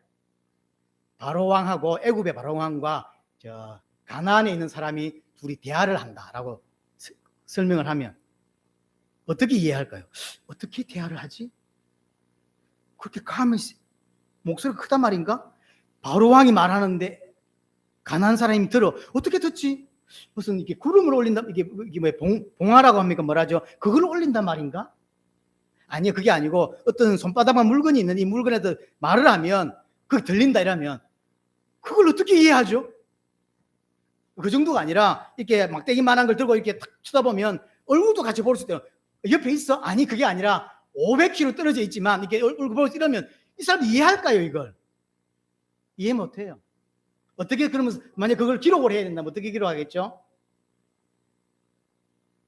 바로왕하고 애굽의 바로왕과 가나안에 있는 사람이 둘이 대화를 한다라고 설명을 하면 어떻게 이해할까요? 어떻게 대화를 하지? 그렇게 가면 목소리가 크단 말인가? 바로왕이 말하는데 가나안 사람이 들어 어떻게 듣지? 무슨 이게 구름을 올린다, 이게 뭐 봉화라고 합니까? 뭐라죠? 그걸 올린단 말인가? 아니요, 그게 아니고 어떤 손바닥만 물건이 있는 이 물건에도 말을 하면 그게 들린다 이러면 그걸 어떻게 이해하죠? 그 정도가 아니라 이렇게 막대기만한 걸 들고 이렇게 딱 쳐다보면 얼굴도 같이 볼 수 있대요. 옆에 있어? 아니, 그게 아니라 500km 떨어져 있지만 이렇게 얼굴 보고 이러면 이 사람 이해할까요? 이걸 이해 못해요. 어떻게, 그러면 만약 그걸 기록을 해야 된다면 어떻게 기록하겠죠?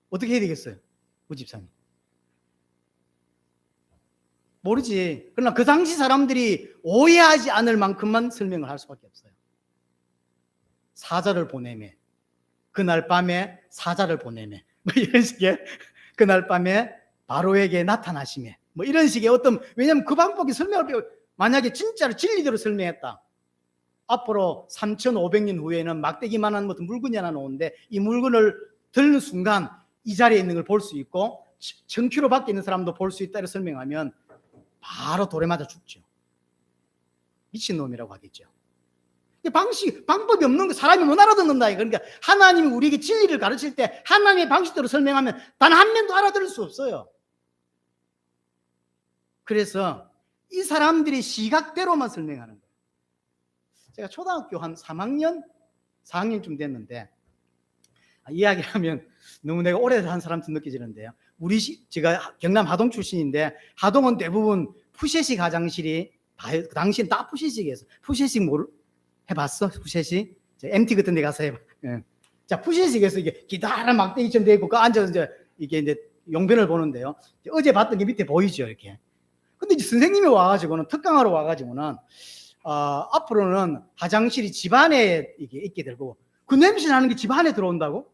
어떻게 해야 되겠어요? 우집사님 모르지. 그러나 그 당시 사람들이 오해하지 않을 만큼만 설명을 할 수밖에 없어요. 사자를 보내매, 그날 밤에 사자를 보내매, 뭐 이런 식의, 그날 밤에 바로에게 나타나시매, 뭐 이런 식의 어떤, 왜냐하면 그 방법이 설명을, 만약에 진짜로 진리대로 설명했다, 앞으로 3,500년 후에는 막대기만한 어떤 물건이 하나 나오는데 이 물건을 들는 순간 이 자리에 있는 걸 볼 수 있고 1,000km 밖에 있는 사람도 볼 수 있다 이렇게 설명하면 바로 돌에 맞아 죽죠. 미친놈이라고 하겠죠. 방법이 없는 거, 사람이 못 알아듣는다. 그러니까 하나님이 우리에게 진리를 가르칠 때 하나님의 방식대로 설명하면 단 한 명도 알아들을 수 없어요. 그래서 이 사람들이 시각대로만 설명하는 거예요. 제가 초등학교 한 3학년, 4학년쯤 됐는데 이야기하면 너무 내가 오래 한 사람처럼 느껴지는데요. 제가 경남 하동 출신인데 하동은 대부분 푸세식 가장실이 그 당시엔 다 푸세식이었어요. 푸세식 해봤어? 푸셋이? MT 같은 데 가서 해봐. 예. 자, 푸셋에서 이게 기다란 막대기처럼 돼 있고, 그 앉아서 이게 이제 용변을 보는데요. 어제 봤던 게 밑에 보이죠, 이렇게. 근데 이제 선생님이 와가지고는, 특강하러 와가지고는, 앞으로는 화장실이 집안에 이게 있게 되고, 그 냄새 나는 게 집안에 들어온다고?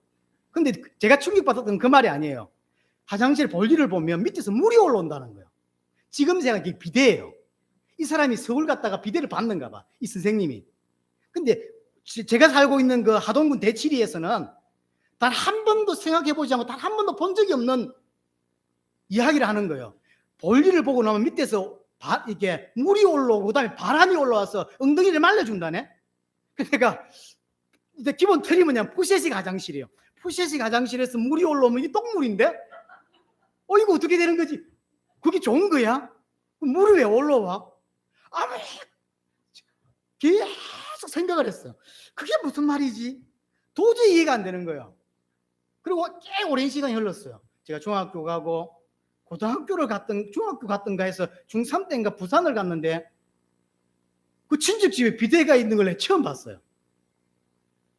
근데 제가 충격받았던 그 말이 아니에요. 화장실 볼일을 보면 밑에서 물이 올라온다는 거예요. 지금 제가 이게 비대예요. 이 사람이 서울 갔다가 비대를 받는가 봐, 이 선생님이. 근데 제가 살고 있는 그 하동군 대치리에서는 단 한 번도 생각해보지 않고 단 한 번도 본 적이 없는 이야기를 하는 거예요. 볼일을 보고 나면 밑에서 이게 물이 올라오고 그다음에 바람이 올라와서 엉덩이를 말려준다네. 그러니까 이제 기본 틀이 뭐냐면 푸셋식 화장실이에요. 푸셋식 화장실에서 물이 올라오면 이게 똥물인데? 이거 어떻게 되는 거지? 그게 좋은 거야? 물이 왜 올라와? 아무 계속 생각을 했어요. 그게 무슨 말이지? 도저히 이해가 안 되는 거예요. 그리고 꽤 오랜 시간이 흘렀어요. 제가 중학교 가고 고등학교를 갔던, 중학교 갔던가 해서 중3 때인가 부산을 갔는데 그 친척집에 비대가 있는 걸 처음 봤어요.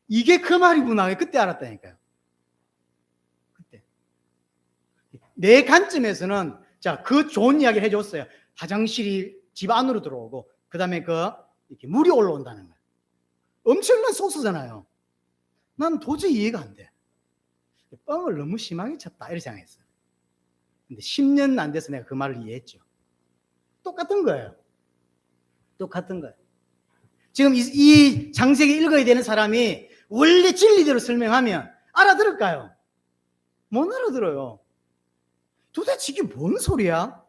이게 그 말이구나. 그때 알았다니까요. 그때. 내 관점에서는 자, 그 좋은 이야기를 해줬어요. 화장실이 집 안으로 들어오고 그 다음에 이렇게 물이 올라온다는 거예요. 엄청난 소스잖아요. 난 도저히 이해가 안 돼. 뻥을 너무 심하게 쳤다 이렇게 생각했어요. 근데 10년 안 돼서 내가 그 말을 이해했죠. 똑같은 거예요. 똑같은 거예요. 지금 이 장세기 읽어야 되는 사람이 원래 진리대로 설명하면 알아들을까요? 못 알아들어요. 도대체 이게 뭔 소리야?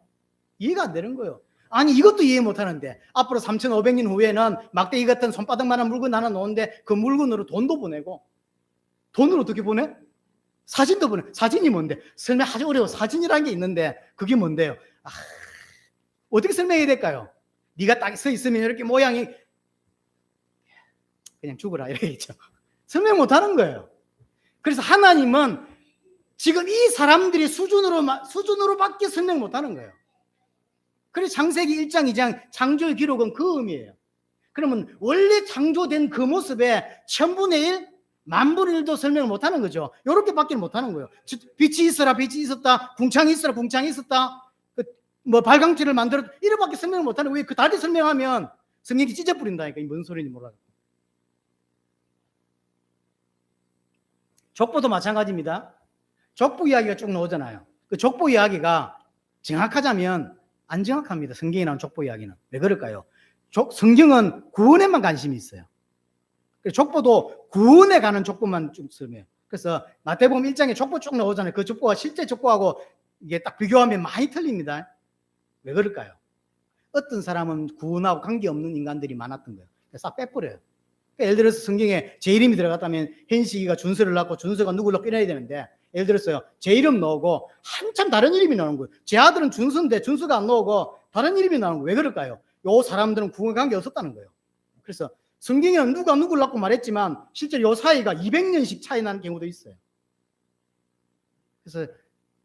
이해가 안 되는 거예요. 아니 이것도 이해 못 하는데 앞으로 3,500년 후에는 막대기 같은 손바닥만한 물건 하나 놓은데 그 물건으로 돈도 보내고 돈을 어떻게 보내? 사진도 보내. 사진이 뭔데? 설명 아주 어려워. 사진이라는 게 있는데 그게 뭔데요? 어떻게 설명해야 될까요? 네가 딱 서 있으면 이렇게 모양이 그냥 죽어라 이렇게 있죠. 설명 못 하는 거예요. 그래서 하나님은 지금 이 사람들이 수준으로밖에 설명 못 하는 거예요. 그래서 창세기 1장 2장 창조의 기록은 그 의미예요. 그러면 원래 창조된 그 모습에 1000분의 1 만분의 1도 설명을 못하는 거죠. 이렇게밖에 못하는 거예요. 빛이 있어라 빛이 있었다, 궁창이 있어라 궁창이 있었다, 발광체를 만들었다, 이렇게밖에 설명을 못하는 거예요. 왜 그 다리 설명하면 성경이 찢어버린다니까. 뭔 소리인지 몰라요. 족보도 마찬가지입니다. 족보 이야기가 쭉 나오잖아요. 그 족보 이야기가 정확하자면 안 정확합니다. 성경에 나온 족보 이야기는. 왜 그럴까요? 성경은 구원에만 관심이 있어요. 족보도 구원에 가는 족보만 쭉 설명해요. 그래서 마태복음 1장에 족보 쭉 나오잖아요. 그 족보가 실제 족보하고 이게 딱 비교하면 많이 틀립니다. 왜 그럴까요? 어떤 사람은 구원하고 관계없는 인간들이 많았던 거예요. 싹 빼버려요. 그러니까 예를 들어서 성경에 제 이름이 들어갔다면 현식이가 준서를 낳고 준서가 누구를 낳게 되는데, 예를 들었어요. 제 이름 나오고 한참 다른 이름이 나오는 거예요. 제 아들은 준서인데 준서가 안 나오고 다른 이름이 나오는 거예요. 왜 그럴까요? 요 사람들은 구원 관계 없었다는 거예요. 그래서 성경에는 누가 누구를 낳고 말했지만 실제로 요 사이가 200년씩 차이 나는 경우도 있어요. 그래서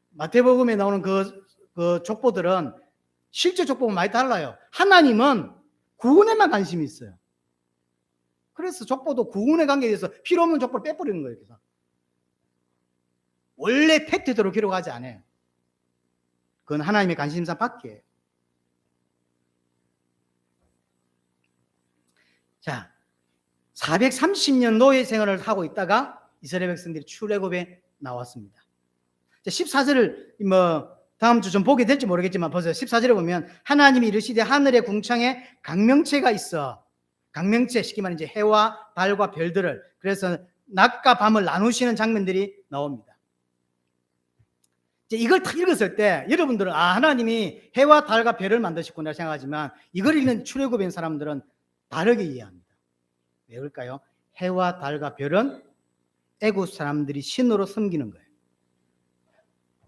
마태복음에 나오는 그 족보들은 실제 족보가 많이 달라요. 하나님은 구원에만 관심이 있어요. 그래서 족보도 구원의 관계에 대해서 필요 없는 족보를 빼버리는 거예요. 그래서 원래 팩트대로 기록하지 않아요. 그건 하나님의 관심사 밖에. 자, 430년 노예 생활을 하고 있다가 이스라엘 백성들이 출애굽에 나왔습니다. 14절을 다음 주 좀 보게 될지 모르겠지만 보세요. 14절에 보면 하나님이 이르시되 하늘의 궁창에 강명체가 있어. 강명체, 쉽게 말하면 이제 해와 달과 별들을, 그래서 낮과 밤을 나누시는 장면들이 나옵니다. 이제 이걸 딱 읽었을 때 여러분들은 하나님이 해와 달과 별을 만드셨구나 생각하지만 이걸 읽는 출애굽인 사람들은 다르게 이해합니다. 왜 그럴까요? 해와 달과 별은 애굽 사람들이 신으로 섬기는 거예요.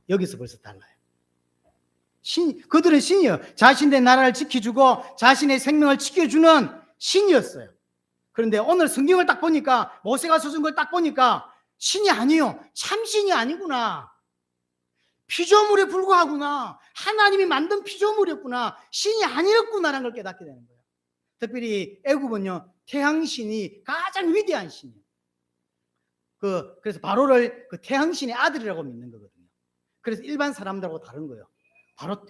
여기서 벌써 달라요. 그들은 신이요. 자신의 나라를 지켜주고 자신의 생명을 지켜주는 신이었어요. 그런데 오늘 성경을 딱 보니까, 모세가 써준 걸 딱 보니까 신이 아니요, 참신이 아니구나, 피조물에 불과하구나, 하나님이 만든 피조물이었구나, 신이 아니었구나라는 걸 깨닫게 되는 거예요. 특별히 애굽은요, 태양신이 가장 위대한 신이에요. 그래서 바로를 그 태양신의 아들이라고 믿는 거거든요. 그래서 일반 사람들하고 다른 거예요. 바로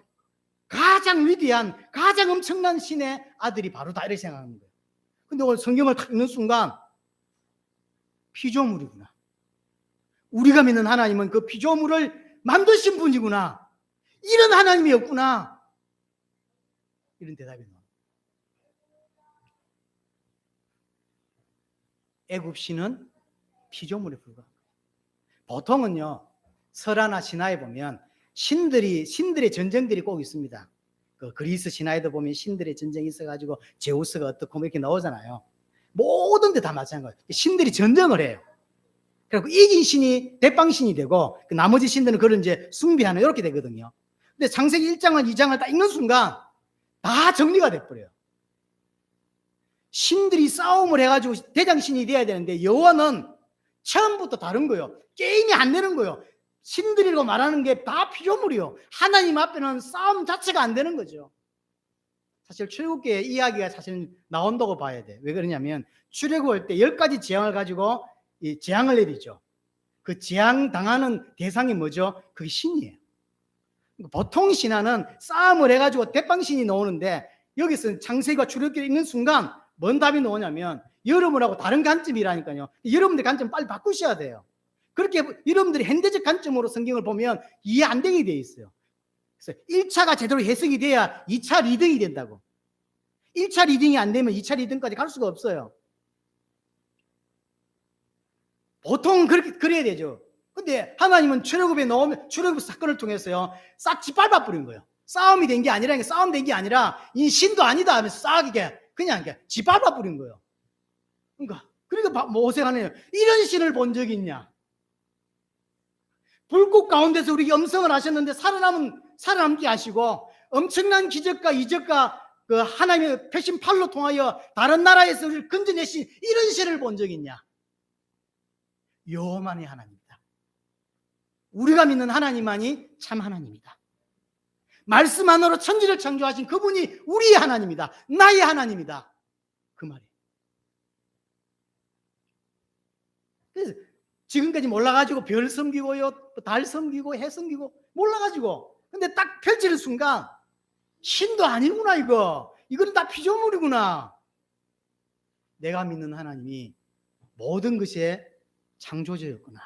가장 위대한, 가장 엄청난 신의 아들이 바로다, 이렇게 생각하는 거예요. 근데 오늘 성경을 딱 읽는 순간 피조물이구나. 우리가 믿는 하나님은 그 피조물을 만드신 분이구나. 이런 하나님이었구나. 이런 대답이 나와요. 애굽 신은 피조물에 불과합니다. 보통은요, 설화나 신화에 보면 신들의 전쟁들이 꼭 있습니다. 그 그리스 신화에도 보면 신들의 전쟁이 있어가지고 제우스가 어떻고 이렇게 나오잖아요. 모든 데 다 마찬가지예요. 신들이 전쟁을 해요. 그리고 이긴 신이 대빵신이 되고, 그 나머지 신들은 그걸 이제 숭배하는, 이렇게 되거든요. 근데 창세기 1장과 2장을 딱 읽는 순간 다 정리가 돼버려요. 신들이 싸움을 해가지고 대장신이 돼야 되는데 여호와는 처음부터 다른 거예요. 게임이 안 되는 거예요. 신들이라고 말하는 게 다 피조물이요. 하나님 앞에는 싸움 자체가 안 되는 거죠. 사실 출애굽기의 이야기가 사실 나온다고 봐야 돼. 왜 그러냐면 출애굽할 때 10가지 재앙을 가지고 이 재앙을 내리죠. 그 재앙 당하는 대상이 뭐죠? 그게 신이에요. 보통 신화는 싸움을 해가지고 대빵신이 나오는데, 여기서 창세기와 출애굽기를 읽는 순간 뭔 답이 나오냐면 여러분하고 다른 관점이라니까요. 여러분들 관점 빨리 바꾸셔야 돼요. 그렇게 여러분들이 현대적 관점으로 성경을 보면 이해 안 되게 돼 있어요. 그래서 1차가 제대로 해석이 돼야 2차 리딩이 된다고. 1차 리딩이 안 되면 2차 리딩까지 갈 수가 없어요. 보통 그렇게 그래야 되죠. 근데 하나님은 출애굽에 나오면 출애굽 사건을 통해서요, 싹 짓밟아 버린 거예요. 싸움이 된 게 아니라, 싸움 된 게 아니라 이 신도 아니다 하면서 싹 이게 그냥 짓밟아 버린 거예요. 그러니까 모세가 하네요. 이런 신을 본 적이 있냐? 불꽃 가운데서 우리 염성을 하셨는데 살아남게 하시고, 엄청난 기적과 이적과 그 하나님의 패신 팔로 통하여 다른 나라에서 우리를 건져내신 이런 신을 본 적이 있냐? 여호와만이 하나님이다. 우리가 믿는 하나님만이 참 하나님이다. 말씀 하나로 천지를 창조하신 그분이 우리의 하나님이다. 나의 하나님이다. 그 말이에요. 그래서 지금까지 몰라가지고 별 섬기고요, 달 섬기고 해 섬기고 몰라가지고, 근데 딱 펼치는 순간 신도 아니구나, 이거는 다 피조물이구나. 내가 믿는 하나님이 모든 것의 창조주였구나,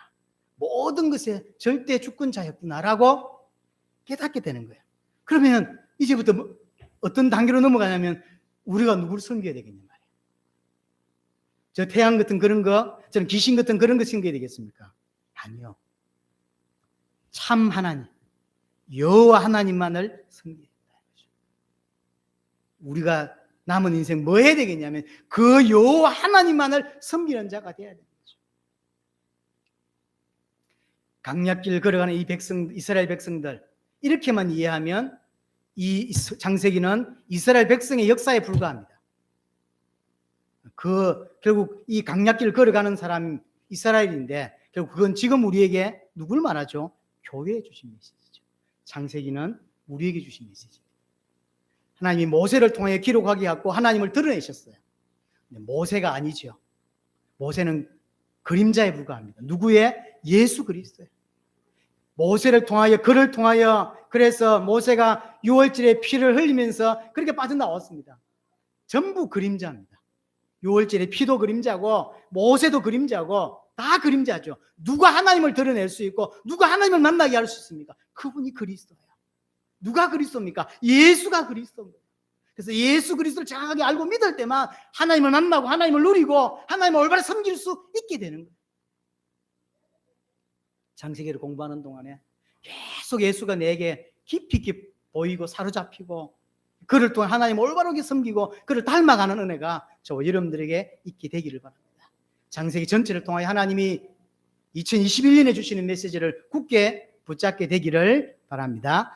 모든 것의 절대 주권자였구나라고 깨닫게 되는 거예요. 그러면 이제부터 어떤 단계로 넘어가냐면 우리가 누구를 섬겨야 되겠냐 말이에요. 저 태양 같은 그런 거, 저는 귀신 같은 그런 거 섬겨야 되겠습니까? 아니요. 참 하나님, 여호와 하나님만을 섬겨야 된다. 우리가 남은 인생 뭐 해야 되겠냐면 그 여호와 하나님만을 섬기는 자가 되어야 되는 거죠. 강약길 걸어가는 이 이스라엘 백성들, 이렇게만 이해하면 이 창세기는 이스라엘 백성의 역사에 불과합니다. 결국 이 강약길을 걸어가는 사람 이스라엘인데, 결국 그건 지금 우리에게 누굴 말하죠? 교회에 주신 메시지죠. 창세기는 우리에게 주신 메시지입니다. 하나님이 모세를 통해 기록하게 하고 하나님을 드러내셨어요. 근데 모세가 아니죠. 모세는 그림자에 불과합니다. 누구의? 예수 그리스도예요. 모세를 통하여, 그를 통하여, 그래서 모세가 6월절에 피를 흘리면서 그렇게 빠져나왔습니다. 전부 그림자입니다. 6월절에 피도 그림자고 모세도 그림자고 다 그림자죠. 누가 하나님을 드러낼 수 있고 누가 하나님을 만나게 할 수 있습니까? 그분이 그리스도예요. 누가 그리스도입니까? 예수가 그리스도입니다. 그래서 예수 그리스도를 정확하게 알고 믿을 때만 하나님을 만나고 하나님을 누리고 하나님을 올바로 섬길 수 있게 되는 거예요. 창세기를 공부하는 동안에 계속 예수가 내게 깊이 보이고 사로잡히고, 그를 통해 하나님 올바르게 섬기고 그를 닮아가는 은혜가 저와 여러분들에게 있게 되기를 바랍니다. 창세기 전체를 통하여 하나님이 2021년에 주시는 메시지를 굳게 붙잡게 되기를 바랍니다.